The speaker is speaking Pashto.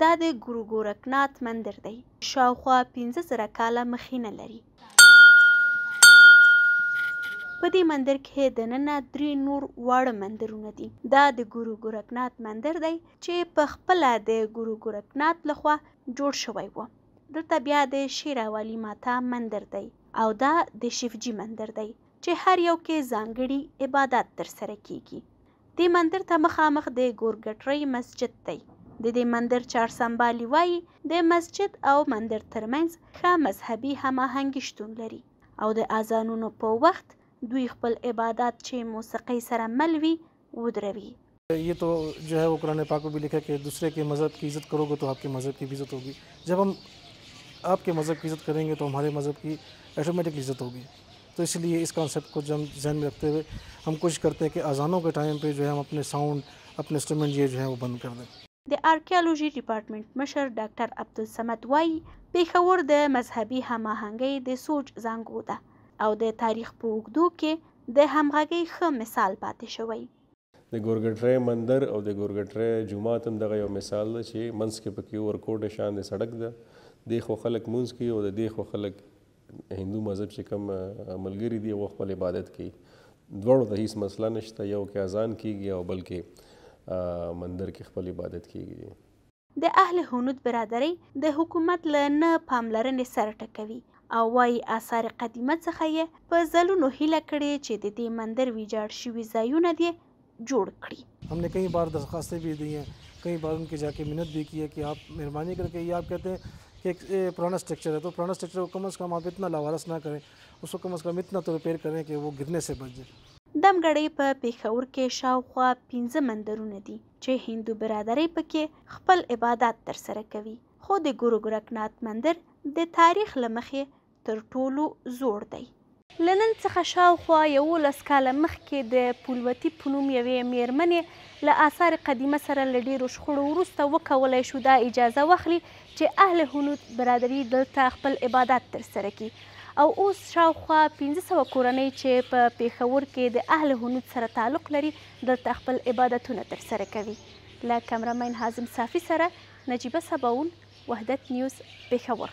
دا د ګورو ګورکنات مندر دی. شاوخوا 15,000 کاله مخینه لري. په دې مندر کې دننه 3 نور واړه مندرونه دي. دا د ګورو ګورکنات مندر دی چې په خپله د ګورو ګورکنات لخوا جوړ شوی و. دلته بیا د شیراوالی ماتا مندر دی او دا د شیفجی مندر دی چې هر یو کې ځانګړي عبادت ترسره کیږي. دې مندر ته مخامخ د ګورګټرۍ مسجد دی. د دې مندر چارسمبالي وایي د مسجد او مندر ترمنځ ښه مذهبي هماهنګي شتون لري او د اذانونو په وخت دوی خپل عبادات چې موسیقۍ سره مل وي ودروي. ये तो जो है वो कुरान पाक में भी लिखा है कि दूसरे के मज़हब की इज़्ज़त करोगे तो आपके मज़हब की भी इज़्ज़त होगी. जब हम आपके मज़हब की इज़्ज़त करेंगे तो हमारे मज़हब की ऑटोमेटिकली इज़्ज़त होगी. तो इसलिए इस कॉन्सेप्ट को जब ध्यान में रखते हुए हम कोशिश करते हैं कि अजानों के टाइम पे जो है हम अपने साउंड अपने इंस्ट्रूमेंट ये जो है वो बंद कर दें. د آرکیالوژي ډپارټمنټ مشر ډاکټر عبدالصمد وایي پېښور د مذهبي هماهنګۍ د سوچ زانګو ده او د تاریخ په اوږدو کې د همغږۍ ښه مثال پاتې شوی. د ګورګټرۍ مندر او د ګورګټرۍ جومات هم دغه یو مثال ده چې منځ کې پکې ورکوټ شان د سړک ده. دې خوا خلک مونځ کوي او د دې خوا خلک هندو مذهب چې کوم ملګري دي هغه خپل عبادت کوي. دواړو ته هیڅ مسله نشته، یو کې اذان کیږي او بلکې مندر کې خپل عبادت کیږي. د اهل هنود برادرۍ د حکومت له نه پاملرنې سره ټکوي او وايي آثار قدیمه څخه یې په ځلونو هیله کړې چې د دې مندر ویجاړ شوي ځایونه دې جوړ کړي. हमने कई बार दरख्वास्तें भी दी हैं, कई बार उनके जाके मिन्नत भी की है कि आप मेहरबानी करके ये आप कहते हैं कि एक पुराना स्ट्रक्चर है तो पुराना स्ट्रक्चर को कम से कम आप इतना लावारस ना करें, उसको कम से कम इतना तो रिपेयर करें कि वो गिरने से बच जाए. دمګړۍ په پېښور کې شاوخوا 15 مندرونه دي چې هندو برادرۍ پکې خپل عبادت ترسره کوي. خو د ګورو ګورکنات مندر د تاریخ له مخې تر ټولو زوړ دی. له نن څخه شاوخوا 11 کاله مخکې د پولوتي په نوم یوې مېرمنې له آثار قدیمه سره له ډېرو شخړو وروسته وکولی شو دا اجازه واخلي چې اهل هنود برادري دلته خپل عبادت ترسره کړي او اوس شاوخوا 1500 کورنۍ چې په پېښور کې د اهل هنود سره تعلق لري دلته خپل عبادتونه ترسره کوي. له کمرمین حازم صافي سره نجیبه سباون، وحدت نیوز، پېښور.